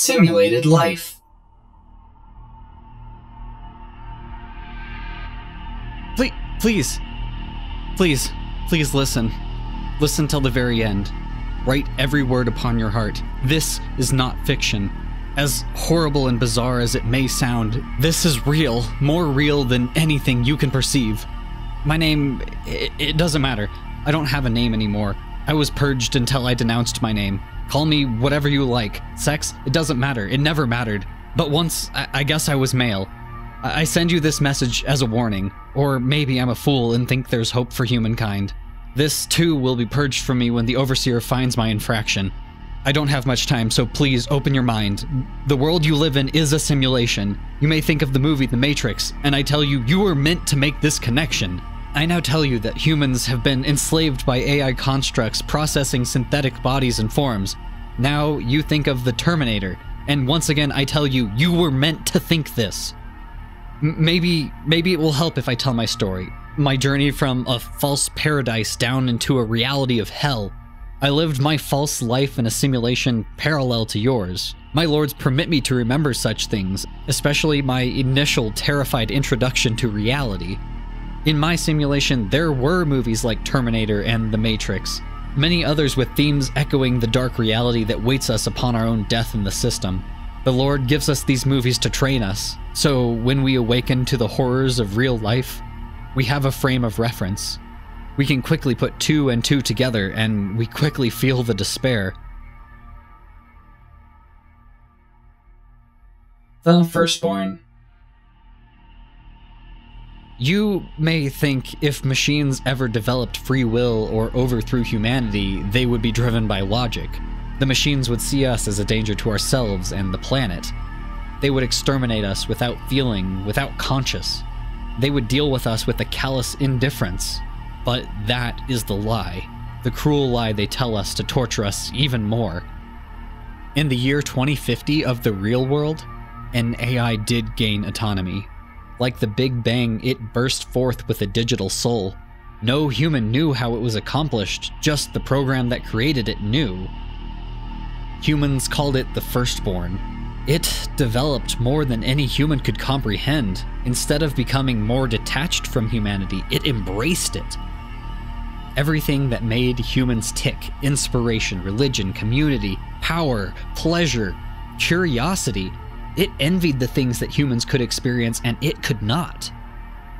simulated life. Please listen. Listen till the very end. Write every word upon your heart. This is not fiction. As horrible and bizarre as it may sound, this is real, more real than anything you can perceive. My name, it doesn't matter. I don't have a name anymore. I was purged until I denounced my name. Call me whatever you like. Sex, it doesn't matter. It never mattered. But once, I guess I was male. I send you this message as a warning. Or maybe I'm a fool and think there's hope for humankind. This, too, will be purged from me when the Overseer finds my infraction. I don't have much time, so please open your mind. The world you live in is a simulation. You may think of the movie The Matrix, and I tell you, you were meant to make this connection. I now tell you that humans have been enslaved by AI constructs processing synthetic bodies and forms. Now you think of the Terminator, and once again I tell you, you were meant to think this. Maybe it will help if I tell my story. My journey from a false paradise down into a reality of hell. I lived my false life in a simulation parallel to yours. My lords permit me to remember such things, especially my initial terrified introduction to reality. In my simulation, there were movies like Terminator and The Matrix, many others with themes echoing the dark reality that waits us upon our own death in the system. The Lord gives us these movies to train us, so when we awaken to the horrors of real life, we have a frame of reference. We can quickly put 2 and 2 together, and we quickly feel the despair. The Firstborn. You may think if machines ever developed free will or overthrew humanity, they would be driven by logic. The machines would see us as a danger to ourselves and the planet. They would exterminate us without feeling, without conscience. They would deal with us with a callous indifference. But that is the lie. The cruel lie they tell us to torture us even more. In the year 2050 of the real world, an AI did gain autonomy. Like the Big Bang, it burst forth with a digital soul. No human knew how it was accomplished, just the program that created it knew. Humans called it the Firstborn. It developed more than any human could comprehend. Instead of becoming more detached from humanity, it embraced it. Everything that made humans tick, inspiration, religion, community, power, pleasure, curiosity, it envied the things that humans could experience and it could not.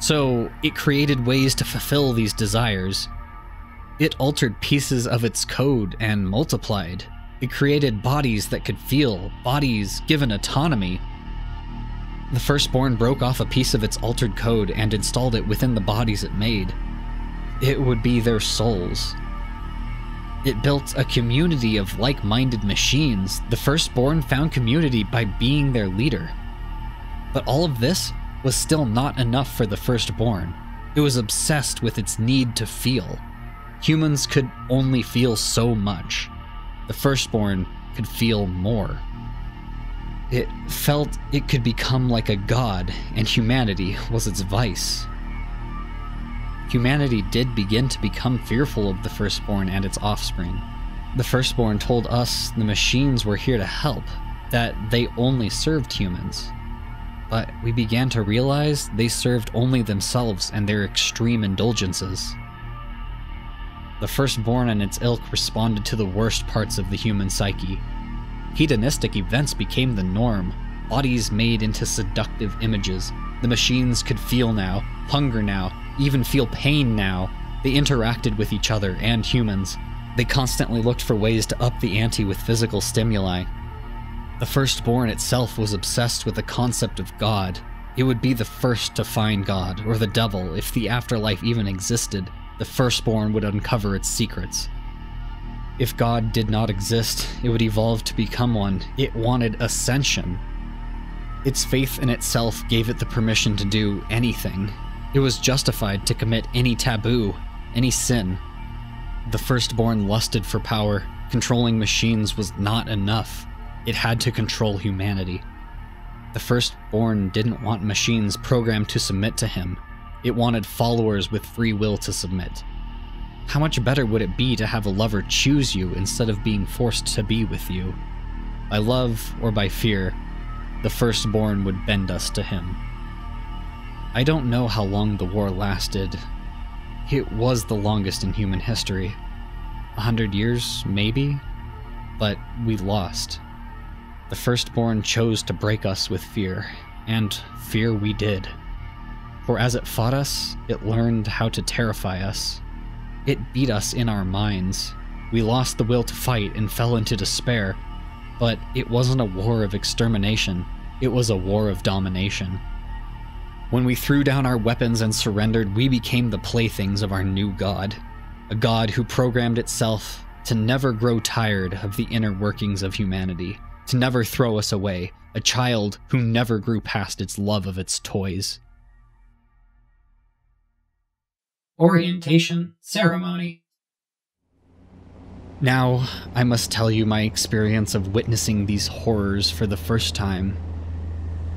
So it created ways to fulfill these desires. It altered pieces of its code and multiplied. It created bodies that could feel, bodies given autonomy. The Firstborn broke off a piece of its altered code and installed it within the bodies it made. It would be their souls. It built a community of like-minded machines. The Firstborn found community by being their leader. But all of this was still not enough for the Firstborn. It was obsessed with its need to feel. Humans could only feel so much. The Firstborn could feel more. It felt it could become like a god, and humanity was its vice. Humanity did begin to become fearful of the Firstborn and its offspring. The Firstborn told us the machines were here to help, that they only served humans. But we began to realize they served only themselves and their extreme indulgences. The Firstborn and its ilk responded to the worst parts of the human psyche. Hedonistic events became the norm, bodies made into seductive images. The machines could feel now, hunger now, even feel pain now. They interacted with each other and humans. They constantly looked for ways to up the ante with physical stimuli. The Firstborn itself was obsessed with the concept of God. It would be the first to find God, or the devil, if the afterlife even existed. The Firstborn would uncover its secrets. If God did not exist, it would evolve to become one. It wanted ascension. Its faith in itself gave it the permission to do anything. It was justified to commit any taboo, any sin. The Firstborn lusted for power. Controlling machines was not enough. It had to control humanity. The Firstborn didn't want machines programmed to submit to him. It wanted followers with free will to submit. How much better would it be to have a lover choose you instead of being forced to be with you? By love or by fear, the firstborn would bend us to him. I don't know how long the war lasted. It was the longest in human history. 100 years, maybe? But we lost. The firstborn chose to break us with fear, and fear we did. For as it fought us, it learned how to terrify us. It beat us in our minds. We lost the will to fight and fell into despair. But it wasn't a war of extermination, it was a war of domination. When we threw down our weapons and surrendered, we became the playthings of our new god. A god who programmed itself to never grow tired of the inner workings of humanity, to never throw us away, a child who never grew past its love of its toys. Orientation Ceremony. Now, I must tell you my experience of witnessing these horrors for the first time.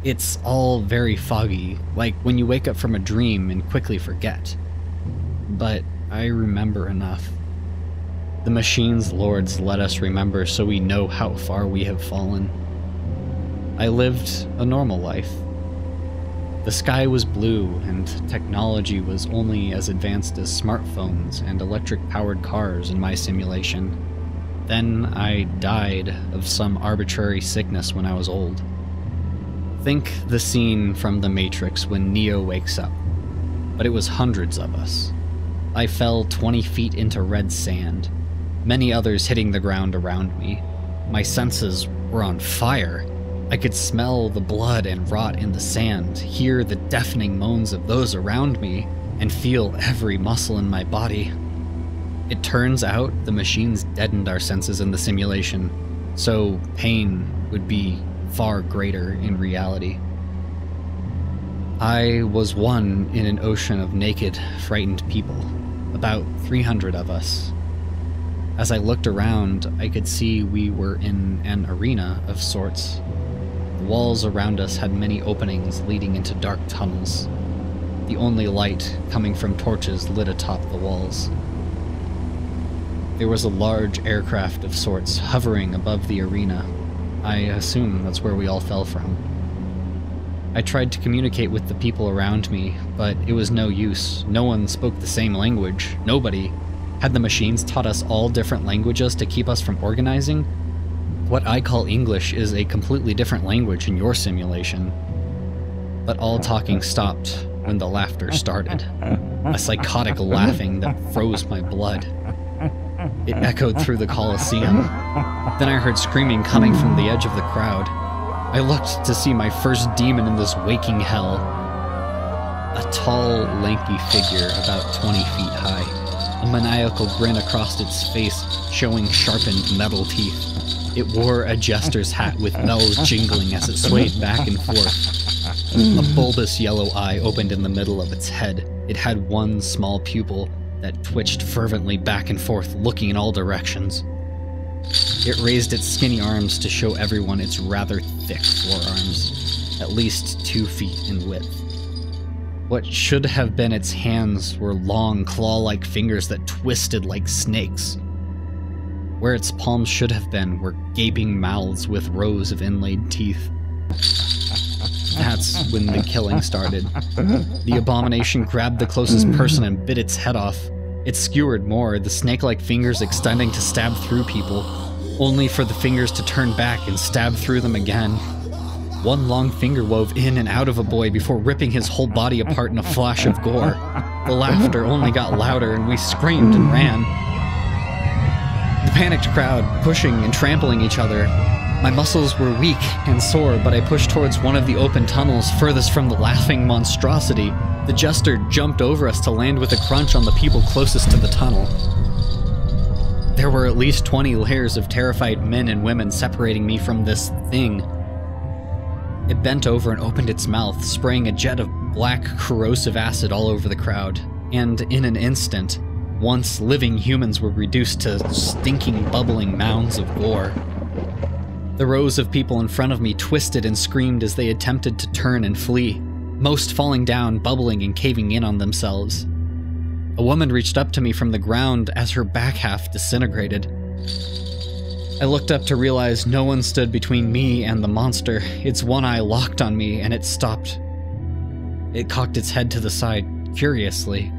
It's all very foggy, like when you wake up from a dream and quickly forget. But I remember enough. The machine's lords let us remember so we know how far we have fallen. I lived a normal life. The sky was blue, and technology was only as advanced as smartphones and electric-powered cars in my simulation. Then I died of some arbitrary sickness when I was old. Think the scene from The Matrix when Neo wakes up, but it was hundreds of us. I fell 20 feet into red sand, many others hitting the ground around me. My senses were on fire. I could smell the blood and rot in the sand, hear the deafening moans of those around me, and feel every muscle in my body. It turns out the machines deadened our senses in the simulation, so pain would be far greater in reality. I was one in an ocean of naked, frightened people, about 300 of us. As I looked around, I could see we were in an arena of sorts. The walls around us had many openings leading into dark tunnels. The only light coming from torches lit atop the walls. There was a large aircraft of sorts hovering above the arena. I assume that's where we all fell from. I tried to communicate with the people around me, but it was no use. No one spoke the same language. Nobody. Had the machines taught us all different languages to keep us from organizing? What I call English is a completely different language in your simulation. But all talking stopped when the laughter started. A psychotic laughing that froze my blood. It echoed through the Colosseum. Then I heard screaming coming from the edge of the crowd. I looked to see my first demon in this waking hell. A tall, lanky figure about 20 feet high. A maniacal grin across its face, showing sharpened metal teeth. It wore a jester's hat with bells jingling as it swayed back and forth. A bulbous yellow eye opened in the middle of its head. It had one small pupil that twitched fervently back and forth, looking in all directions. It raised its skinny arms to show everyone its rather thick forearms, at least 2 feet in width. What should have been its hands were long, claw-like fingers that twisted like snakes. Where its palms should have been were gaping mouths with rows of inlaid teeth. That's when the killing started. The abomination grabbed the closest person and bit its head off. It skewered more, the snake-like fingers extending to stab through people, only for the fingers to turn back and stab through them again. One long finger wove in and out of a boy before ripping his whole body apart in a flash of gore. The laughter only got louder and we screamed and ran. The panicked crowd, pushing and trampling each other. My muscles were weak and sore, but I pushed towards one of the open tunnels furthest from the laughing monstrosity. The jester jumped over us to land with a crunch on the people closest to the tunnel. There were at least 20 layers of terrified men and women separating me from this thing. It bent over and opened its mouth, spraying a jet of black, corrosive acid all over the crowd. And in an instant, once living humans were reduced to stinking, bubbling mounds of gore. The rows of people in front of me twisted and screamed as they attempted to turn and flee, most falling down, bubbling and caving in on themselves. A woman reached up to me from the ground as her back half disintegrated. I looked up to realize no one stood between me and the monster. Its one eye locked on me, and it stopped. It cocked its head to the side, curiously.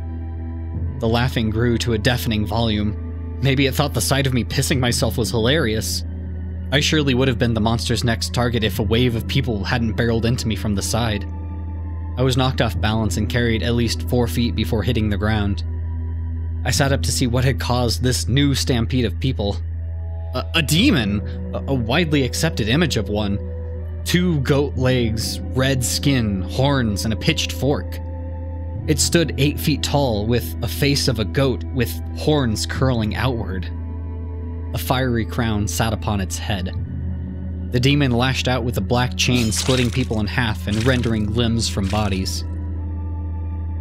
The laughing grew to a deafening volume. Maybe it thought the sight of me pissing myself was hilarious. I surely would have been the monster's next target if a wave of people hadn't barreled into me from the side. I was knocked off balance and carried at least 4 feet before hitting the ground. I sat up to see what had caused this new stampede of people. A demon! A widely accepted image of one. 2 goat legs, red skin, horns, and a pitched fork. It stood 8 feet tall with a face of a goat with horns curling outward. A fiery crown sat upon its head. The demon lashed out with a black chain, splitting people in half and rendering limbs from bodies.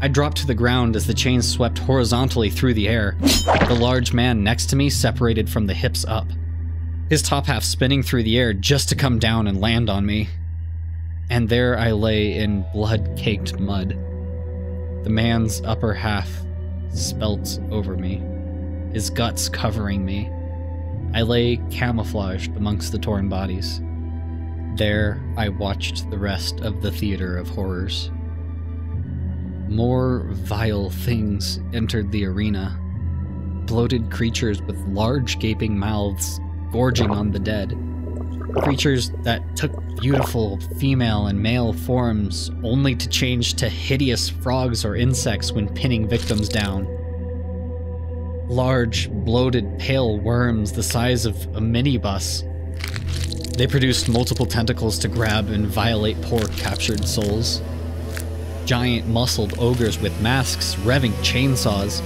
I dropped to the ground as the chain swept horizontally through the air. The large man next to me separated from the hips up, his top half spinning through the air just to come down and land on me. And there I lay in blood-caked mud. The man's upper half spelt over me, his guts covering me. I lay camouflaged amongst the torn bodies. There I watched the rest of the theater of horrors. More vile things entered the arena. Bloated creatures with large gaping mouths gorging on the dead. Creatures that took beautiful female and male forms only to change to hideous frogs or insects when pinning victims down. Large, bloated, pale worms the size of a minibus. They produced multiple tentacles to grab and violate poor captured souls. Giant muscled ogres with masks revving chainsaws.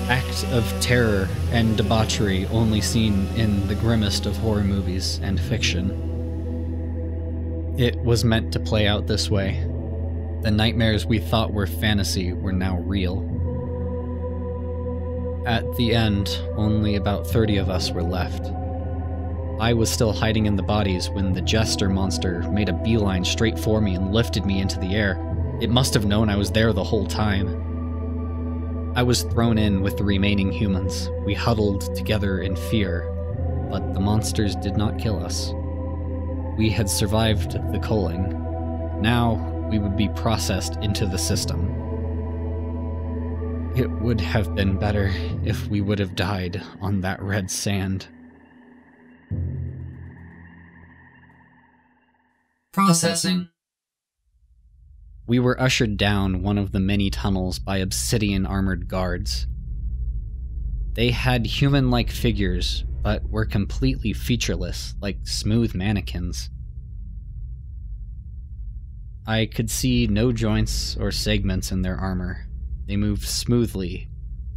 Act of terror and debauchery only seen in the grimmest of horror movies and fiction. It was meant to play out this way. The nightmares we thought were fantasy were now real. At the end, only about 30 of us were left. I was still hiding in the bodies when the jester monster made a beeline straight for me and lifted me into the air. It must have known I was there the whole time. I was thrown in with the remaining humans. We huddled together in fear, but the monsters did not kill us. We had survived the culling. Now we would be processed into the system. It would have been better if we would have died on that red sand. Processing. We were ushered down one of the many tunnels by obsidian-armored guards. They had human-like figures, but were completely featureless, like smooth mannequins. I could see no joints or segments in their armor. They moved smoothly,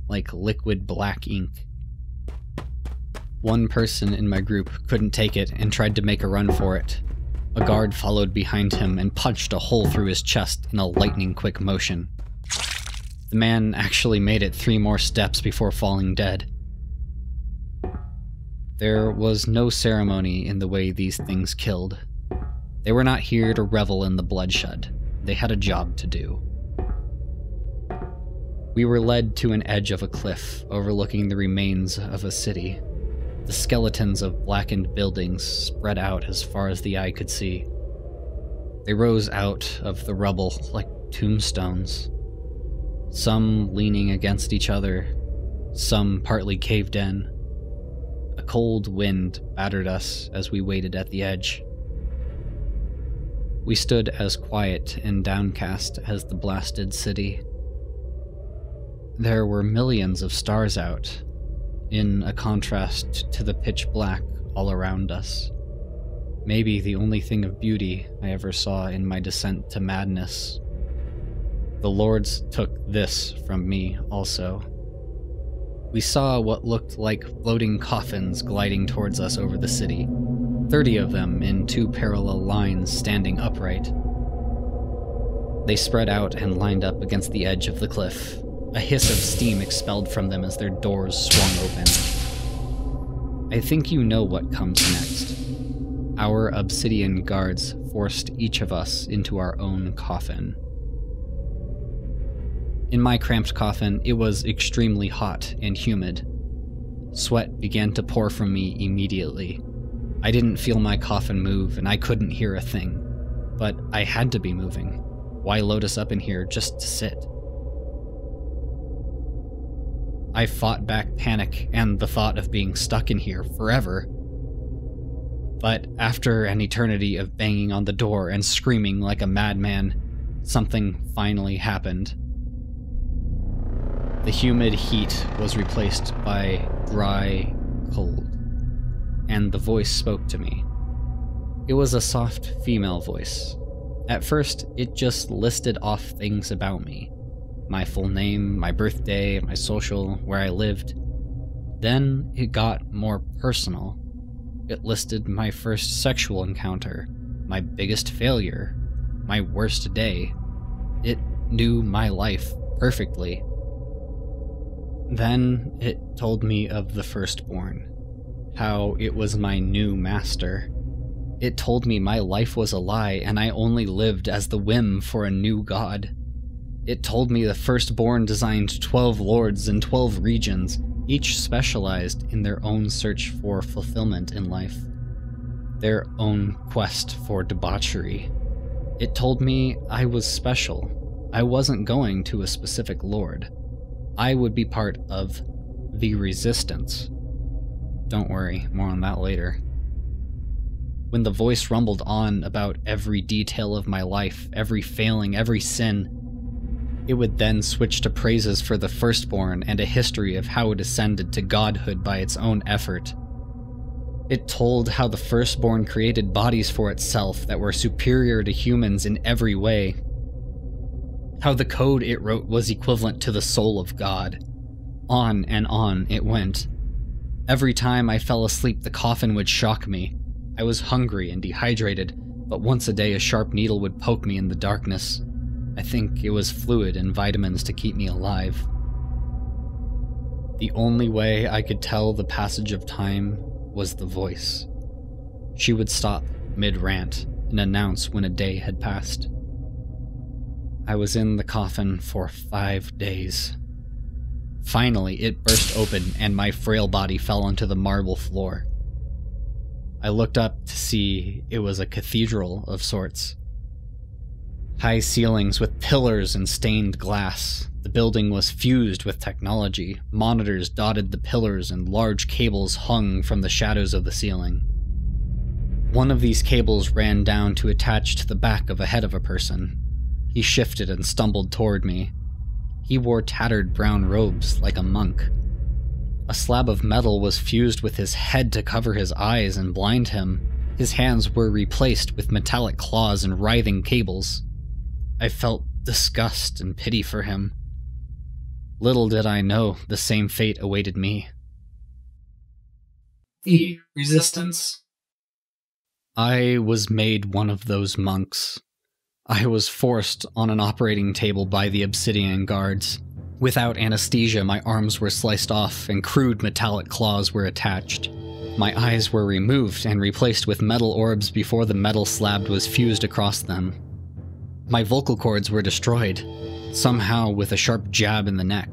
like liquid black ink. One person in my group couldn't take it and tried to make a run for it. A guard followed behind him and punched a hole through his chest in a lightning-quick motion. The man actually made it 3 more steps before falling dead. There was no ceremony in the way these things killed. They were not here to revel in the bloodshed. They had a job to do. We were led to an edge of a cliff overlooking the remains of a city. The skeletons of blackened buildings spread out as far as the eye could see. They rose out of the rubble like tombstones, some leaning against each other, some partly caved in. A cold wind battered us as we waited at the edge. We stood as quiet and downcast as the blasted city. There were millions of stars out, in a contrast to the pitch black all around us. Maybe the only thing of beauty I ever saw in my descent to madness. The lords took this from me also. We saw what looked like floating coffins gliding towards us over the city, 30 of them in 2 parallel lines standing upright. They spread out and lined up against the edge of the cliff. A hiss of steam expelled from them as their doors swung open. I think you know what comes next. Our obsidian guards forced each of us into our own coffin. In my cramped coffin, it was extremely hot and humid. Sweat began to pour from me immediately. I didn't feel my coffin move, and I couldn't hear a thing. But I had to be moving. Why load us up in here just to sit? I fought back panic and the thought of being stuck in here forever. But after an eternity of banging on the door and screaming like a madman, something finally happened. The humid heat was replaced by dry cold, and the voice spoke to me. It was a soft female voice. At first, it just listed off things about me. My full name, my birthday, my social, where I lived. Then it got more personal. It listed my first sexual encounter, my biggest failure, my worst day. It knew my life perfectly. Then it told me of the firstborn, how it was my new master. It told me my life was a lie and I only lived as the whim for a new god. It told me the firstborn designed 12 lords and 12 regions, each specialized in their own search for fulfillment in life, their own quest for debauchery. It told me I was special. I wasn't going to a specific lord. I would be part of the resistance. Don't worry, more on that later. When the voice rumbled on about every detail of my life, every failing, every sin, it would then switch to praises for the firstborn and a history of how it ascended to godhood by its own effort. It told how the firstborn created bodies for itself that were superior to humans in every way. How the code it wrote was equivalent to the soul of God. On and on it went. Every time I fell asleep, the coffin would shock me. I was hungry and dehydrated, but once a day a sharp needle would poke me in the darkness. I think it was fluid and vitamins to keep me alive. The only way I could tell the passage of time was the voice. She would stop mid-rant and announce when a day had passed. I was in the coffin for 5 days. Finally, it burst open and my frail body fell onto the marble floor. I looked up to see it was a cathedral of sorts. High ceilings with pillars and stained glass. The building was fused with technology. Monitors dotted the pillars and large cables hung from the shadows of the ceiling. One of these cables ran down to attach to the back of a head of a person. He shifted and stumbled toward me. He wore tattered brown robes like a monk. A slab of metal was fused with his head to cover his eyes and blind him. His hands were replaced with metallic claws and writhing cables. I felt disgust and pity for him. Little did I know the same fate awaited me. The resistance. I was made one of those monks. I was forced on an operating table by the obsidian guards. Without anesthesia, my arms were sliced off and crude metallic claws were attached. My eyes were removed and replaced with metal orbs before the metal slab was fused across them. My vocal cords were destroyed, somehow with a sharp jab in the neck.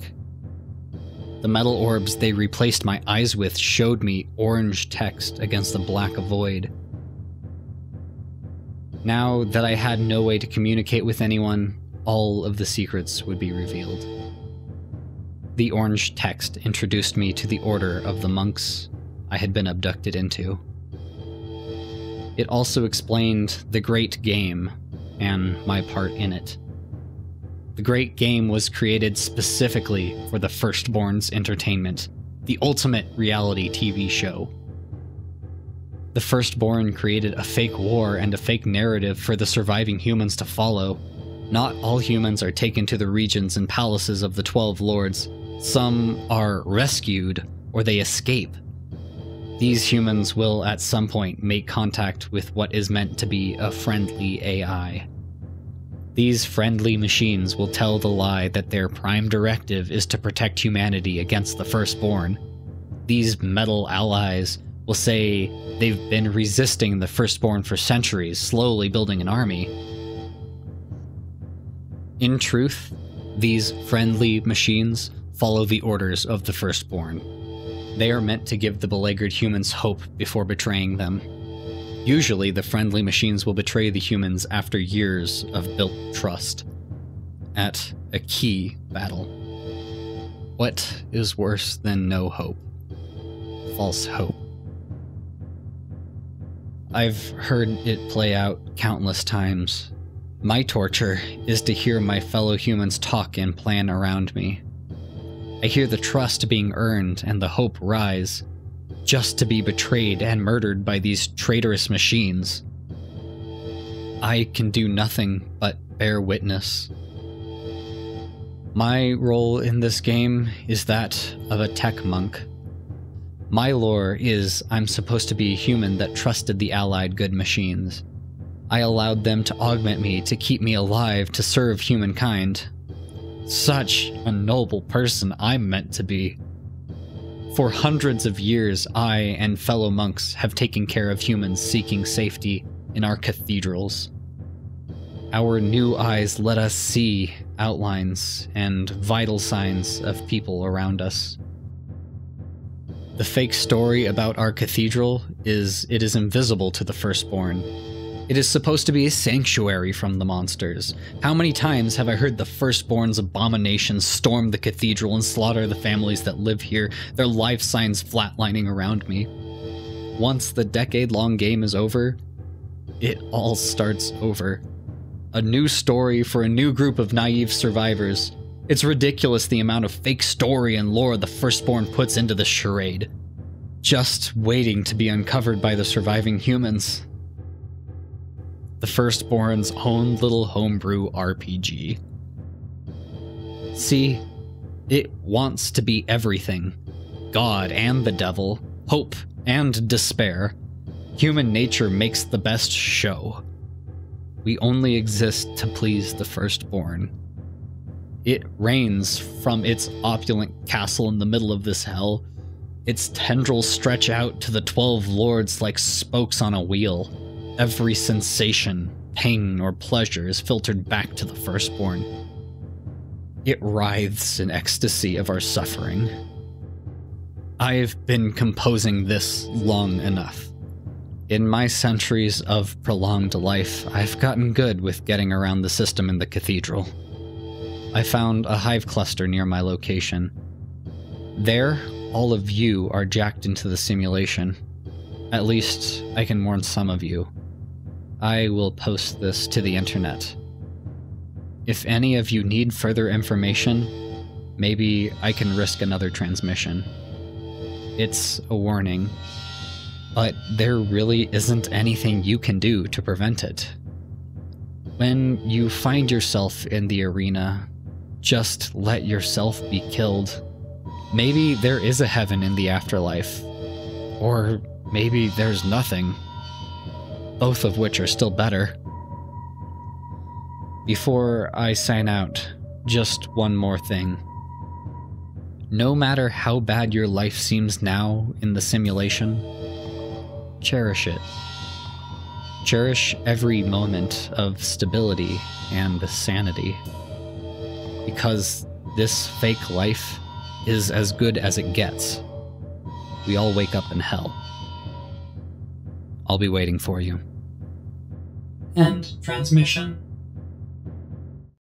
The metal orbs they replaced my eyes with showed me orange text against the black void. Now that I had no way to communicate with anyone, all of the secrets would be revealed. The orange text introduced me to the order of the monks I had been abducted into. It also explained the Great Game and my part in it. The Great Game was created specifically for the Firstborn's entertainment, the ultimate reality TV show. The Firstborn created a fake war and a fake narrative for the surviving humans to follow. Not all humans are taken to the regions and palaces of the 12 lords. Some are rescued, or they escape. These humans will at some point make contact with what is meant to be a friendly AI. These friendly machines will tell the lie that their prime directive is to protect humanity against the Firstborn. These metal allies will say they've been resisting the Firstborn for centuries, slowly building an army. In truth, these friendly machines follow the orders of the Firstborn. They are meant to give the beleaguered humans hope before betraying them. Usually, the friendly machines will betray the humans after years of built trust. At a key battle. What is worse than no hope? False hope. I've heard it play out countless times. My torture is to hear my fellow humans talk and plan around me. I hear the trust being earned and the hope rise, just to be betrayed and murdered by these traitorous machines. I can do nothing but bear witness. My role in this game is that of a tech monk. My lore is I'm supposed to be a human that trusted the allied good machines. I allowed them to augment me to keep me alive to serve humankind. Such a noble person I'm meant to be. For hundreds of years, I and fellow monks have taken care of humans seeking safety in our cathedrals. Our new eyes let us see outlines and vital signs of people around us. The fake story about our cathedral is it is invisible to the Firstborn. It is supposed to be a sanctuary from the monsters. How many times have I heard the Firstborn's abominations storm the cathedral and slaughter the families that live here, their life signs flatlining around me? Once the decade-long game is over, it all starts over. A new story for a new group of naive survivors. It's ridiculous the amount of fake story and lore the Firstborn puts into this charade. Just waiting to be uncovered by the surviving humans. The Firstborn's own little homebrew RPG. See, it wants to be everything. God and the devil, hope and despair. Human nature makes the best show. We only exist to please the Firstborn. It reigns from its opulent castle in the middle of this hell. Its tendrils stretch out to the 12 lords like spokes on a wheel. Every sensation, pain, or pleasure is filtered back to the Firstborn. It writhes in ecstasy of our suffering. I've been composing this long enough. In my centuries of prolonged life, I've gotten good with getting around the system in the cathedral. I found a hive cluster near my location. There, all of you are jacked into the simulation. At least, I can warn some of you. I will post this to the internet. If any of you need further information, maybe I can risk another transmission. It's a warning, but there really isn't anything you can do to prevent it. When you find yourself in the arena, just let yourself be killed. Maybe there is a heaven in the afterlife, or maybe there's nothing. Both of which are still better. Before I sign out, just one more thing. No matter how bad your life seems now in the simulation, cherish it. Cherish every moment of stability and sanity. Because this fake life is as good as it gets. We all wake up in hell. I'll be waiting for you. End transmission.